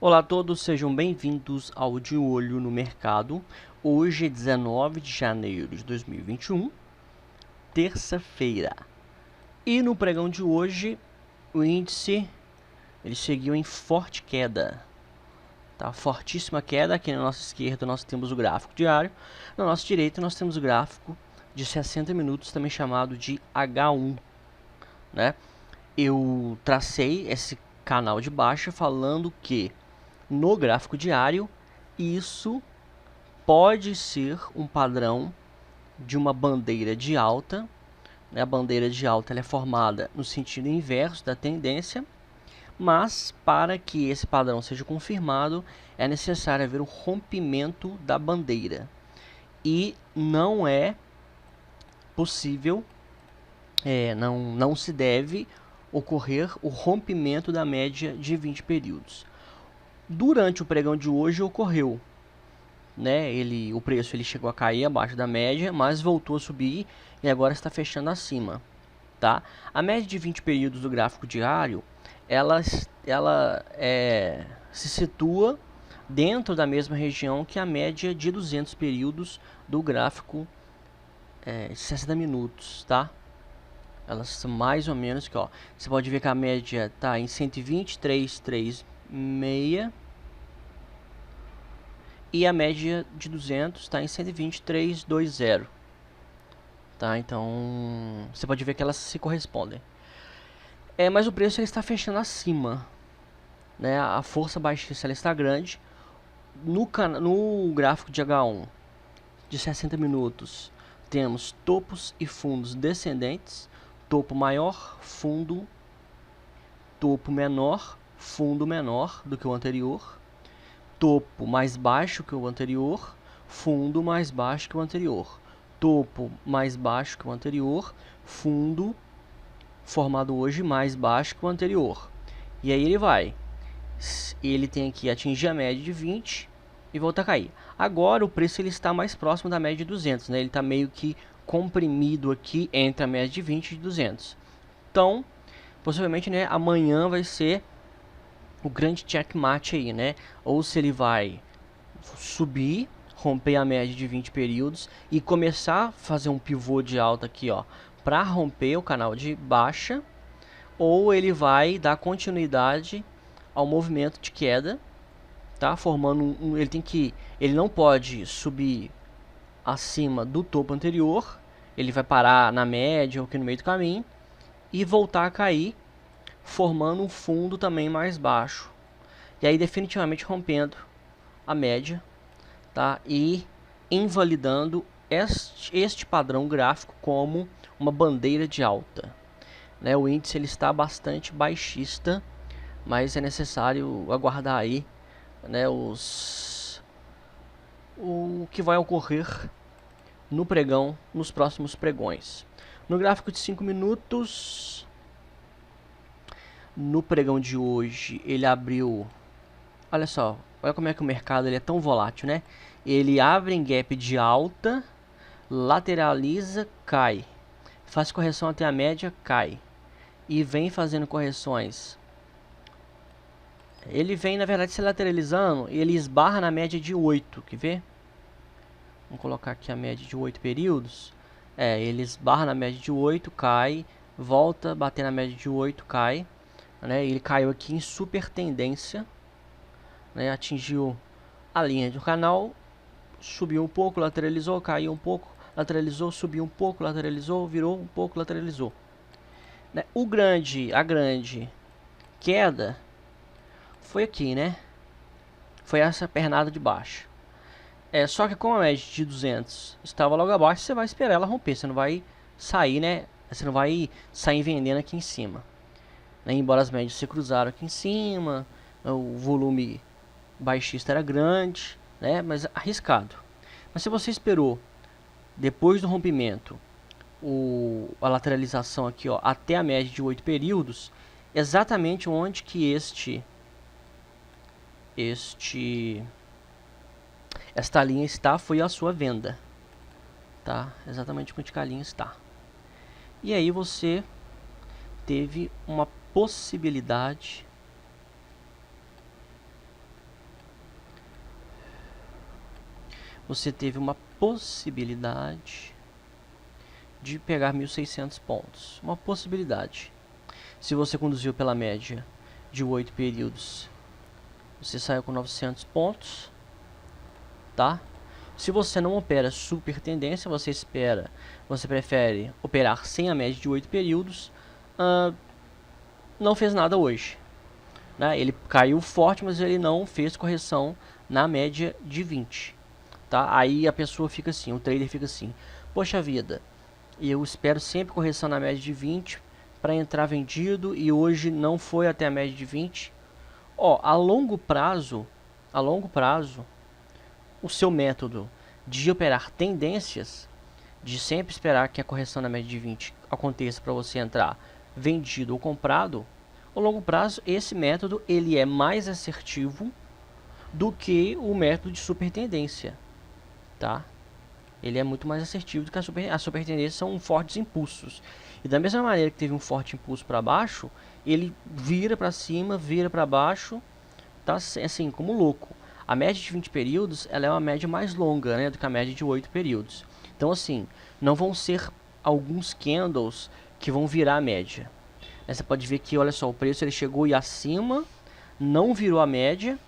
Olá a todos, sejam bem-vindos ao De Olho no Mercado. Hoje é 19 de janeiro de 2021, terça-feira. E no pregão de hoje, o índice ele seguiu em forte queda. Tá? Fortíssima queda. Aqui na nossa esquerda nós temos o gráfico diário. Na nossa direita nós temos o gráfico de 60 minutos, também chamado de H1. Né? Eu tracei esse canal de baixa falando que no gráfico diário isso pode ser um padrão de uma bandeira de alta. A bandeira de alta ela é formada no sentido inverso da tendência, mas para que esse padrão seja confirmado é necessário haver o rompimento da bandeira, e não é possível, não se deve ocorrer o rompimento da média de 20 períodos. Durante o pregão de hoje ocorreu, né? O preço ele chegou a cair abaixo da média, mas voltou a subir e agora está fechando acima, tá? A média de 20 períodos do gráfico diário, ela se situa dentro da mesma região que a média de 200 períodos do gráfico de 60 minutos, tá? Elas são mais ou menos que, ó, você pode ver que a média está em 123,36 e a média de 200 está em 123,20. Tá? Então, você pode ver que elas se correspondem. Mas o preço ele está fechando acima, né? A força baixista ela está grande. No gráfico de H1 de 60 minutos, temos topos e fundos descendentes. Topo maior, topo menor, fundo menor do que o anterior. Topo mais baixo que o anterior, fundo mais baixo que o anterior. Topo mais baixo que o anterior, fundo formado hoje mais baixo que o anterior. E aí ele tem que atingir a média de 20 e voltar a cair. Agora o preço ele está mais próximo da média de 200, né? Ele está meio que comprimido aqui entre a média de 20 e 200. Então, possivelmente, né, amanhã vai ser o grande checkmate aí, né? Ou se ele vai subir, romper a média de 20 períodos e começar a fazer um pivô de alta aqui, ó, para romper o canal de baixa, ou ele vai dar continuidade ao movimento de queda, tá? Formando ele não pode subir acima do topo anterior, ele vai parar na média ou aqui no meio do caminho e voltar a cair, formando um fundo também mais baixo, e aí definitivamente rompendo a média, tá? E invalidando este padrão gráfico como uma bandeira de alta, né? O índice ele está bastante baixista, mas é necessário aguardar aí, né, o que vai ocorrer no pregão, nos próximos pregões. No gráfico de 5 minutos, no pregão de hoje, ele abriu... Olha só, olha como é que o mercado ele é tão volátil, né? Ele abre em gap de alta, lateraliza, cai. Faz correção até a média, cai. E vem fazendo correções. Ele vem, na verdade, se lateralizando e ele esbarra na média de 8, quer ver? Vamos colocar aqui a média de 8 períodos. Ele esbarra na média de 8, cai, volta, bater na média de 8, cai. Né? Ele caiu aqui em super tendência, né? Atingiu a linha do canal, subiu um pouco, lateralizou, caiu um pouco, lateralizou, subiu um pouco, lateralizou, virou um pouco, lateralizou. Né? A grande queda foi aqui, né? Foi essa pernada de baixo. Só que como a média de 200 estava logo abaixo, você vai esperar ela romper. Você não vai sair, né? Você não vai sair vendendo aqui em cima. Né? Embora as médias se cruzaram aqui em cima, o volume baixista era grande, né? Mas arriscado. Mas se você esperou depois do rompimento a lateralização aqui, ó, até a média de 8 períodos, exatamente onde que esta linha está, foi a sua venda, tá? Exatamente onde que a linha está. E aí você teve uma possibilidade você teve uma possibilidade de pegar 1.600 pontos. Uma possibilidade. Se você conduziu pela média de 8 períodos, você saiu com 900 pontos, tá? Se você não opera super tendência, você prefere operar sem a média de 8 períodos, não fez nada hoje, né? Ele caiu forte, mas ele não fez correção na média de 20, tá? Aí a pessoa fica assim, o trader fica assim, poxa vida, eu espero sempre correção na média de 20 para entrar vendido e hoje não foi até a média de 20. Ó, a longo prazo, o seu método de operar tendências, de sempre esperar que a correção na média de 20 aconteça para você entrar vendido ou comprado, a longo prazo esse método ele é mais assertivo do que o método de super tendência, tá? Ele é muito mais assertivo do que a super tendência, são fortes impulsos. E da mesma maneira que teve um forte impulso para baixo, ele vira para cima, vira para baixo, tá assim, como louco. A média de 20 períodos, ela é uma média mais longa, né, do que a média de 8 períodos. Então assim, não vão ser alguns candles que vão virar a média. Você pode ver que, olha só, o preço ele chegou e acima, não virou a média.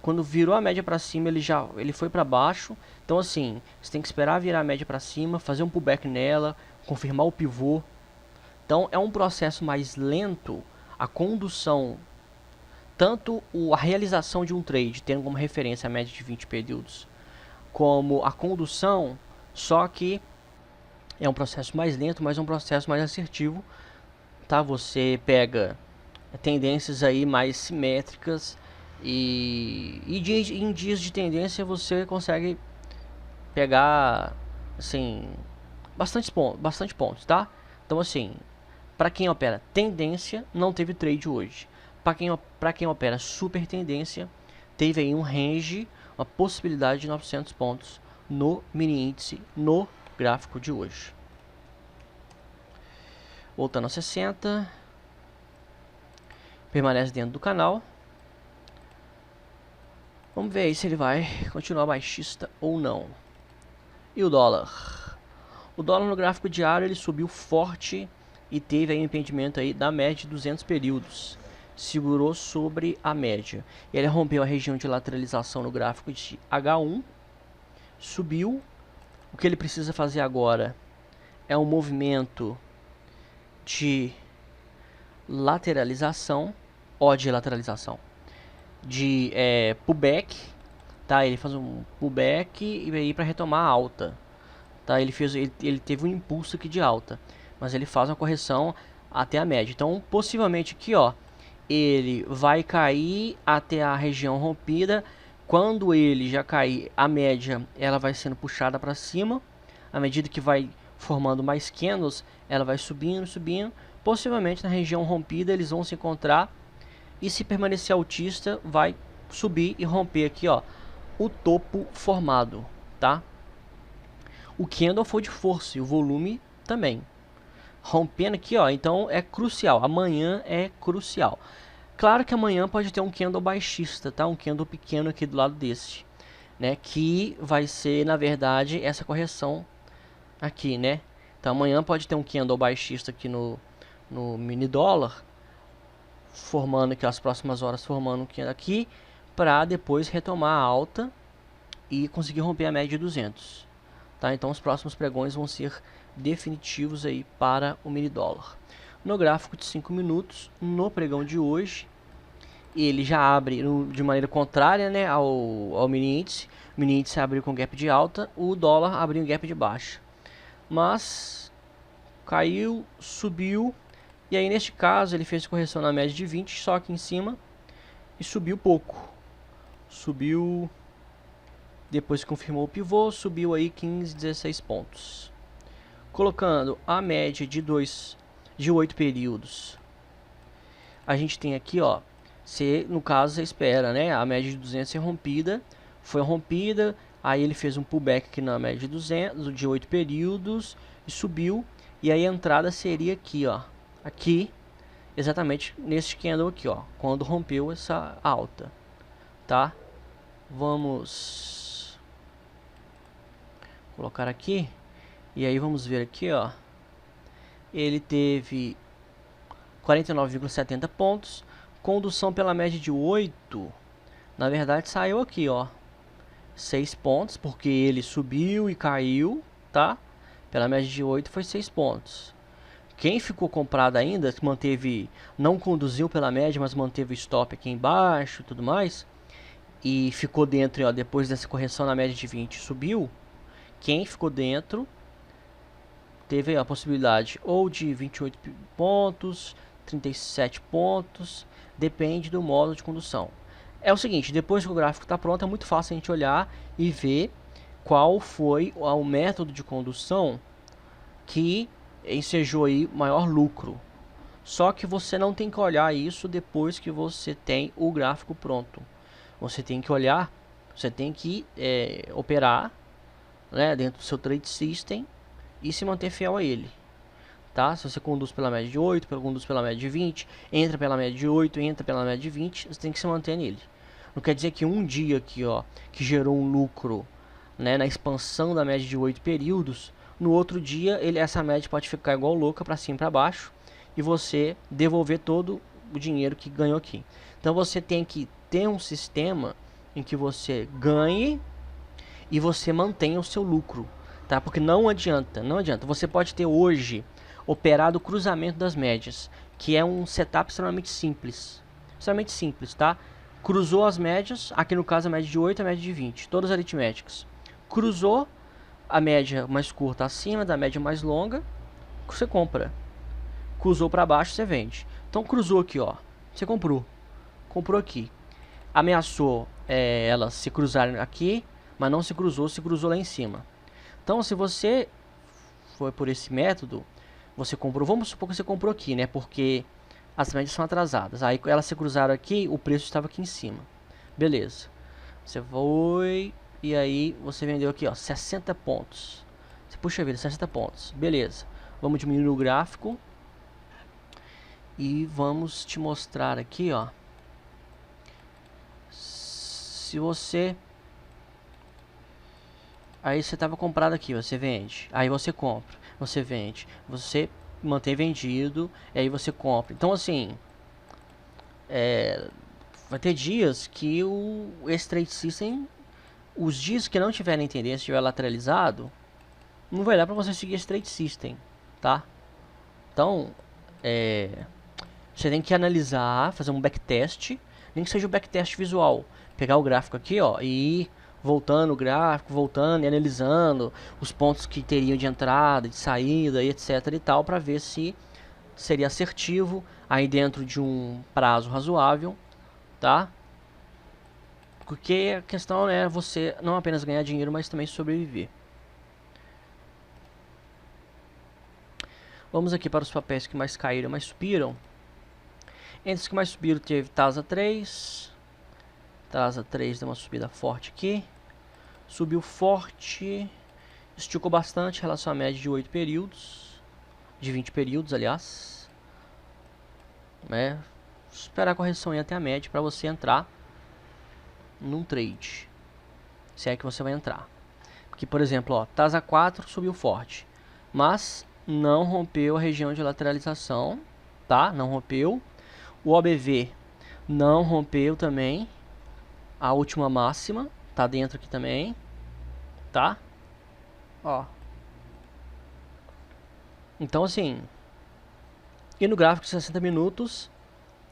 Quando virou a média para cima, ele foi para baixo. Então assim, você tem que esperar virar a média para cima, fazer um pullback nela, confirmar o pivô. Então é um processo mais lento, a condução, tanto a realização de um trade, tendo como referência a média de 20 períodos, como a condução, só que é um processo mais lento, mas é um processo mais assertivo, tá? Você pega tendências aí mais simétricas e em dias de tendência você consegue pegar assim bastante pontos, tá? Então assim, para quem opera tendência, não teve trade hoje. Para quem opera super tendência, teve aí um range, uma possibilidade de 900 pontos no mini índice, no gráfico de hoje. Voltando a 60, permanece dentro do canal. Vamos ver aí se ele vai continuar baixista ou não. E o dólar? O dólar no gráfico diário ele subiu forte e teve aí um impedimento aí da média de 200 períodos. Segurou sobre a média. Ele rompeu a região de lateralização no gráfico de H1. Subiu. O que ele precisa fazer agora é um movimento de lateralização. De lateralização. De pullback. Tá? Ele faz um pullback e aí para retomar a alta. Tá? Ele teve um impulso aqui de alta, mas ele faz uma correção até a média. Então, possivelmente aqui, ó, ele vai cair até a região rompida. Quando ele já cair, a média ela vai sendo puxada para cima. À medida que vai formando mais candles, ela vai subindo, subindo. Possivelmente na região rompida eles vão se encontrar e se permanecer altista, vai subir e romper aqui, ó, o topo formado, tá? O candle foi de força e o volume também. Rompendo aqui, ó, então é crucial. Amanhã é crucial. Claro que amanhã pode ter um candle baixista, tá? Um candle pequeno aqui do lado desse, né? Que vai ser, na verdade, essa correção aqui, né? Então amanhã pode ter um candle baixista aqui no mini dólar, formando aqui as próximas horas, formando um candle aqui, para depois retomar a alta e conseguir romper a média de 200. Tá? Então os próximos pregões vão ser definitivos aí para o mini dólar. No gráfico de 5 minutos, no pregão de hoje, ele já abre de maneira contrária, né, ao mini índice. O mini índice abriu com gap de alta, o dólar abriu em gap de baixa. Mas caiu, subiu, e aí neste caso ele fez correção na média de 20, só aqui em cima, e subiu pouco. Subiu, depois confirmou o pivô, subiu aí 15, 16 pontos. Colocando a média de 8 períodos, a gente tem aqui, ó, no caso você espera, né, a média de 200 ser rompida, foi rompida, aí ele fez um pullback aqui na média de 200, de 8 períodos, e subiu, e aí a entrada seria aqui, ó, aqui, exatamente nesse candle aqui, ó, quando rompeu essa alta, tá? Vamos colocar aqui. E aí vamos ver aqui, ó. Ele teve 49,70 pontos. Condução pela média de 8. Na verdade saiu aqui, ó. 6 pontos, porque ele subiu e caiu, tá? Pela média de 8 foi 6 pontos. Quem ficou comprado ainda, que manteve, não conduziu pela média, mas manteve o stop aqui embaixo e tudo mais, e ficou dentro, ó, depois dessa correção na média de 20, subiu. Quem ficou dentro teve a possibilidade ou de 28 pontos, 37 pontos, depende do modo de condução. É o seguinte, depois que o gráfico está pronto, é muito fácil a gente olhar e ver qual foi o método de condução que ensejou aí maior lucro. Só que você não tem que olhar isso depois que você tem o gráfico pronto. Você tem que olhar, você tem que operar, né, dentro do seu trade system e se manter fiel a ele. Tá? Se você conduz pela média de 8, conduz pela média de 20, entra pela média de 8, entra pela média de 20, você tem que se manter nele. Não quer dizer que um dia aqui, ó, que gerou um lucro, né, na expansão da média de 8 períodos, no outro dia essa média pode ficar igual louca para cima e para baixo e você devolver todo o dinheiro que ganhou aqui. Então você tem que ter um sistema em que você ganhe e você mantenha o seu lucro, tá? Porque não adianta. Você pode ter hoje operado o cruzamento das médias, que é um setup extremamente simples, tá? Cruzou as médias, aqui no caso a média de 8 e a média de 20, todas aritméticas. Cruzou a média mais curta acima da média mais longa, você compra. Cruzou para baixo, você vende. Então cruzou aqui, ó, você comprou aqui. Ameaçou elas se cruzarem aqui, mas não se cruzou lá em cima. Então se você foi por esse método, você comprou, vamos supor que você comprou aqui, né, porque as médias são atrasadas. Aí elas se cruzaram aqui, o preço estava aqui em cima. Beleza. Você foi e aí você vendeu aqui, ó, 60 pontos. Você puxa vida, 60 pontos. Beleza. Vamos diminuir o gráfico. E vamos te mostrar aqui, ó. Se você... Aí você estava comprado aqui, você vende. Aí você compra, você vende. Você mantém vendido, e aí você compra. Então assim, vai ter dias que esse trade system, os dias que não tiverem tendência, estiver lateralizado, não vai dar para você seguir esse trade system, tá? Então, você tem que analisar, fazer um backtest, nem que seja um backtest visual. Pegar o gráfico aqui, ó, e ir voltando o gráfico, voltando e analisando os pontos que teriam de entrada, de saída e etc e tal, para ver se seria assertivo aí dentro de um prazo razoável, tá? Porque a questão é você não apenas ganhar dinheiro, mas também sobreviver. Vamos aqui para os papéis que mais caíram, mais subiram. Entre os que mais subiram teve TASA 3. TASA 3 deu uma subida forte aqui. Subiu forte. Esticou bastante em relação à média de 8 períodos. De 20 períodos, aliás. Esperar a correção ir até a média para você entrar num trade. Se é que você vai entrar. Porque, por exemplo, ó, TASA 4 subiu forte. Mas não rompeu a região de lateralização. Tá? Não rompeu. O OBV não rompeu também a última máxima, tá dentro aqui também, tá? Ó. Então assim, e no gráfico de 60 minutos,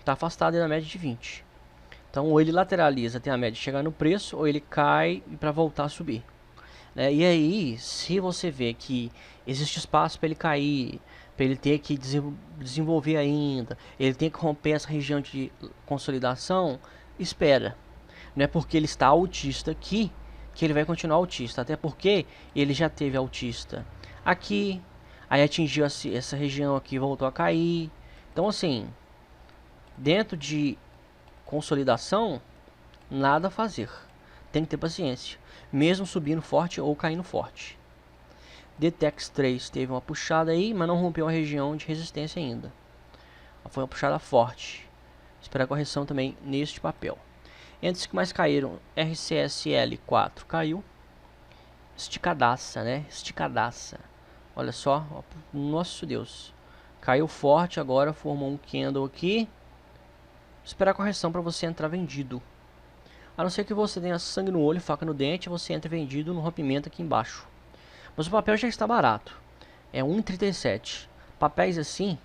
tá afastado da média de 20. Então ou ele lateraliza até a média chegar no preço, ou ele cai para voltar a subir. E aí, se você vê que existe espaço para ele cair, para ele ter que desenvolver ainda, ele tem que romper essa região de consolidação, espera. Não é porque ele está autista aqui que ele vai continuar autista, até porque ele já teve autista aqui, aí atingiu essa região aqui, voltou a cair. Então assim, dentro de consolidação, nada a fazer, tem que ter paciência, mesmo subindo forte ou caindo forte. DTEX 3 teve uma puxada aí, mas não rompeu a região de resistência ainda. Foi uma puxada forte. Esperar a correção também neste papel. Entre os que mais caíram, RCSL 4 caiu. esticadaça, né? Esticadaça. Olha só, ó, nosso Deus. Caiu forte agora, formou um candle aqui. Esperar a correção para você entrar vendido. A não ser que você tenha sangue no olho, faca no dente, você entre vendido no rompimento aqui embaixo. Mas o papel já está barato. É 1,37. Papéis assim,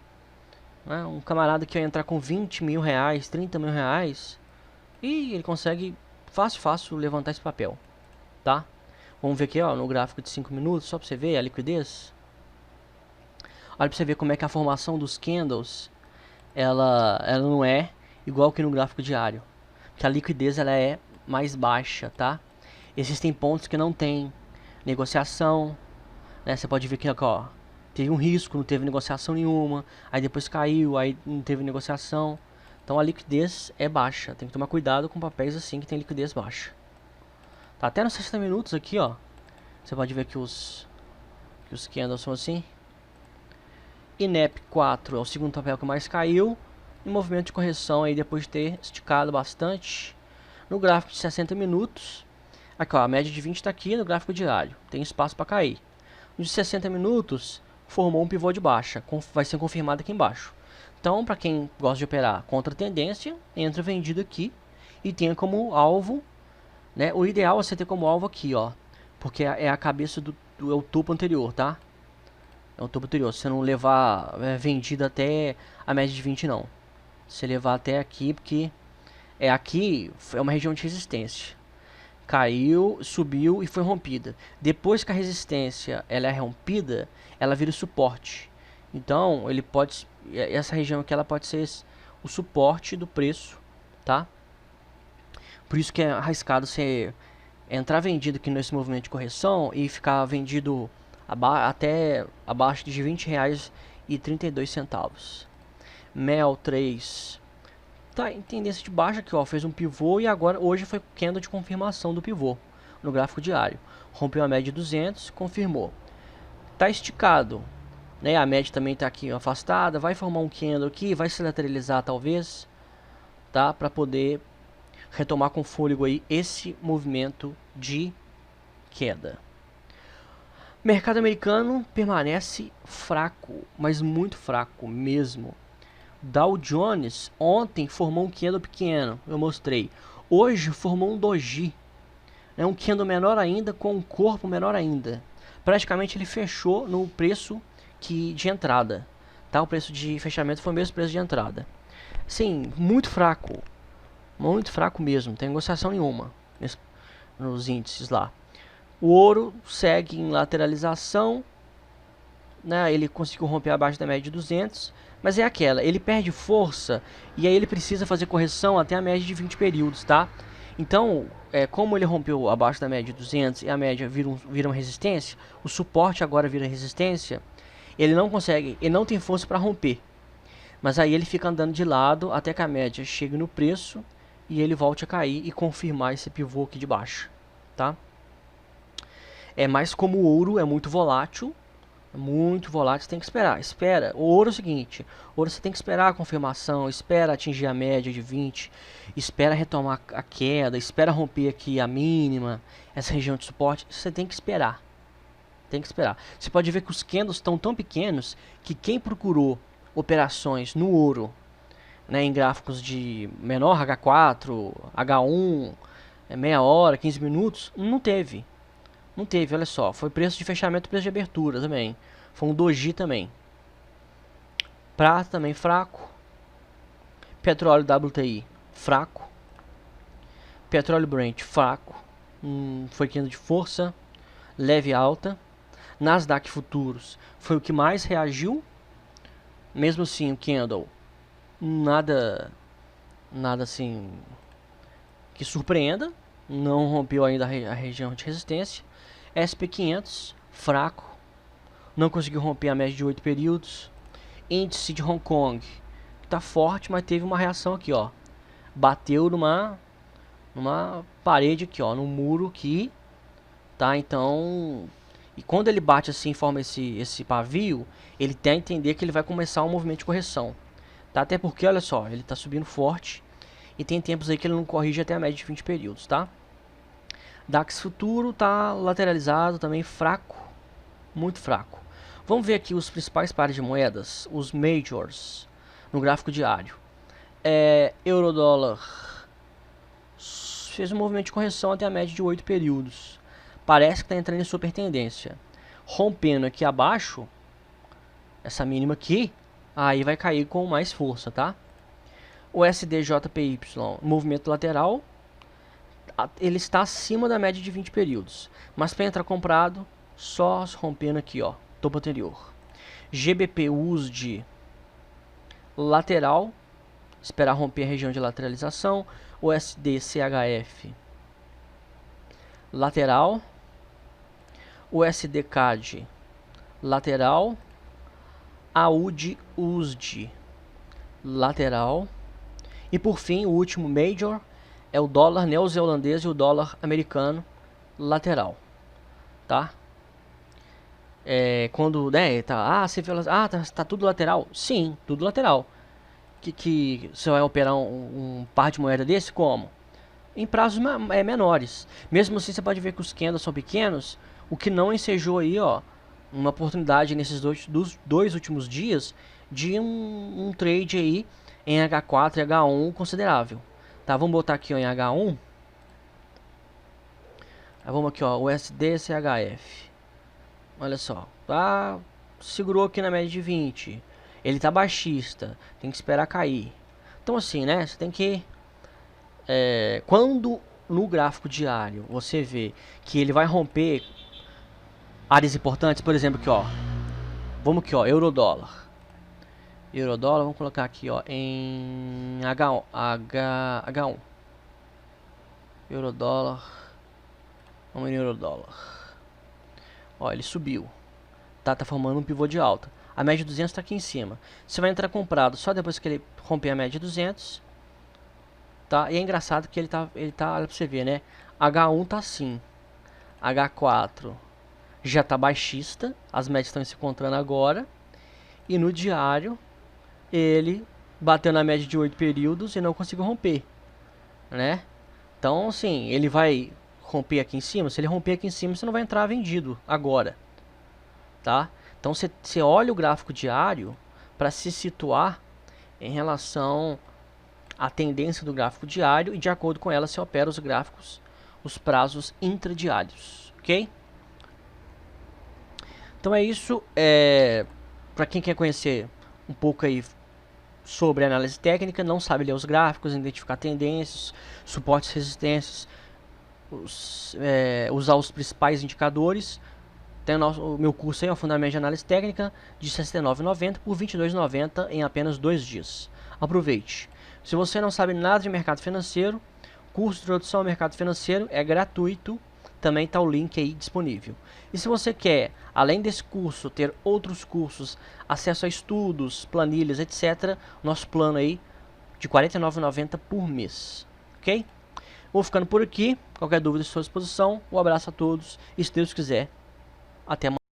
né, um camarada que vai entrar com 20 mil reais, 30 mil reais, e ele consegue fácil levantar esse papel, tá? Vamos ver aqui, ó, no gráfico de 5 minutos, só para você ver a liquidez. Olha para você ver como é que a formação dos candles, ela não é igual que no gráfico diário. Porque a liquidez ela é mais baixa, tá? Existem pontos que não tem negociação, né? Você pode ver que, ó, teve um risco, não teve negociação nenhuma, aí depois caiu, aí não teve negociação. Então a liquidez é baixa, tem que tomar cuidado com papéis assim que tem liquidez baixa. Tá até nos 60 minutos aqui, ó. Você pode ver que os candles são assim. INEP 4 é o segundo papel que mais caiu. Em movimento de correção aí depois de ter esticado bastante. No gráfico de 60 minutos. Aqui, ó, a média de 20 está aqui no gráfico diário. Tem espaço para cair. No de 60 minutos formou um pivô de baixa. Vai ser confirmado aqui embaixo. Então, para quem gosta de operar contra a tendência, entra vendido aqui e tenha como alvo, né? O ideal é você ter como alvo aqui, ó. Porque é a cabeça é o topo anterior, tá? É o topo anterior. Se você não levar vendido até a média de 20 não. Se levar até aqui, porque aqui é uma região de resistência. Caiu, subiu e foi rompida. Depois que a resistência ela é rompida, ela vira suporte. Então, ele pode, essa região aqui ela pode ser o suporte do preço, tá? Por isso que é arriscado você entrar vendido aqui nesse movimento de correção e ficar vendido até abaixo de R$20,32. Mel 3 tá em tendência de baixa aqui, ó, fez um pivô e agora hoje foi candle de confirmação do pivô no gráfico diário. Rompeu a média de 200, confirmou. Tá esticado, né? A média também tá aqui afastada, vai formar um candle aqui, vai se lateralizar talvez, tá? Para poder retomar com fôlego aí esse movimento de queda. Mercado americano permanece fraco, mas muito fraco mesmo. Dow Jones ontem formou um candle pequeno, eu mostrei. Hoje formou um doji, um candle menor ainda com um corpo menor ainda. Praticamente ele fechou no preço de entrada, tá? O preço de fechamento foi o mesmo preço de entrada. Sim, muito fraco mesmo, não tem negociação nenhuma nos índices lá. O ouro segue em lateralização, né? Ele conseguiu romper abaixo da média de 200, mas é aquela, ele perde força e aí ele precisa fazer correção até a média de 20 períodos, tá? Então, como ele rompeu abaixo da média de 200 e a média vira uma resistência, o suporte agora vira resistência, ele não consegue, ele não tem força para romper. Mas aí ele fica andando de lado até que a média chegue no preço e ele volte a cair e confirmar esse pivô aqui de baixo, tá? Mas como o ouro é muito volátil, você tem que esperar. Espera. O ouro é o seguinte: o ouro você tem que esperar a confirmação, espera atingir a média de 20, espera retomar a queda, espera romper aqui a mínima, essa região de suporte. Você tem que esperar. Tem que esperar. Você pode ver que os candles estão tão pequenos que quem procurou operações no ouro, né, em gráficos de menor H4, H1, meia hora, 15 minutos, não teve. Não teve, olha só. Foi preço de fechamento e preço de abertura também. Foi um doji também. Prata também fraco. Petróleo WTI fraco. Petróleo Brent fraco. Foi candle de força. Leve alta. Nasdaq Futuros foi o que mais reagiu. Mesmo assim, o candle nada assim que surpreenda. Não rompeu ainda a região de resistência. SP500 fraco, não conseguiu romper a média de 8 períodos. Índice de Hong Kong está forte, mas teve uma reação aqui, ó. Bateu numa parede aqui, ó, no muro aqui, tá? Então, e quando ele bate assim, forma esse pavio, ele tem a entender que ele vai começar um movimento de correção, tá? Até porque, olha só, ele está subindo forte e tem tempos aí que ele não corrige até a média de 20 períodos, tá? DAX futuro tá lateralizado também, fraco, muito fraco. Vamos ver aqui os principais pares de moedas, os majors, no gráfico diário. Euro-dólar fez um movimento de correção até a média de 8 períodos. Parece que está entrando em super tendência. Rompendo aqui abaixo, essa mínima aqui, aí vai cair com mais força, tá? O SDJPY, movimento lateral, ele está acima da média de 20 períodos. Mas para entrar comprado, só rompendo aqui, ó, topo anterior. GBP USD lateral, esperar romper a região de lateralização. O USD-CHF lateral. O USD-CAD lateral. AUD-USD lateral. E por fim, o último major é o dólar neozelandês e o dólar americano lateral, tá? Quando, né, você fala, tá tudo lateral? Sim, tudo lateral. Que você vai operar um par de moeda desse como? Em prazos menores. Mesmo assim, você pode ver que os candles são pequenos, o que não ensejou aí, ó, uma oportunidade nesses dois últimos dias de um trade aí em H4 e H1 considerável. Tá, vamos botar aqui ó, em H1. Aí vamos aqui, ó, USD CHF. Olha só, tá, segurou aqui na média de 20. Ele tá baixista, tem que esperar cair. Então assim, né, você tem que... quando no gráfico diário você vê que ele vai romper áreas importantes, por exemplo aqui, ó. Vamos aqui, ó, euro-dólar. Euro-dólar, vamos colocar aqui, ó, em H1. Euro-dólar. Vamos em euro-dólar. Ó, ele subiu. Tá formando um pivô de alta. A média de 200 está aqui em cima. Você vai entrar comprado só depois que ele romper a média de 200. Tá? E é engraçado que ele tá, olha pra você ver, né? H1 tá assim. H4 já tá baixista. As médias estão se encontrando agora. E no diário, ele bateu na média de 8 períodos e não conseguiu romper, né? Então, assim, ele vai romper aqui em cima. Se ele romper aqui em cima, você não vai entrar vendido agora, tá? Então, você olha o gráfico diário para se situar em relação à tendência do gráfico diário e, de acordo com ela, você opera os gráficos, os prazos intradiários, ok? Então é isso. Para quem quer conhecer um pouco aí sobre análise técnica, não sabe ler os gráficos, identificar tendências, suportes, resistências, usar os principais indicadores, tem o meu curso aí, o Fundamento de Análise Técnica, de R$ 69,90 por R$ 22,90 em apenas 2 dias. Aproveite. Se você não sabe nada de mercado financeiro, curso de introdução ao mercado financeiro é gratuito, também está o link aí disponível. E se você quer, além desse curso, ter outros cursos, acesso a estudos, planilhas, etc., nosso plano aí de R$ 49,90 por mês, ok? Vou ficando por aqui, qualquer dúvida à sua disposição, um abraço a todos e se Deus quiser, até amanhã.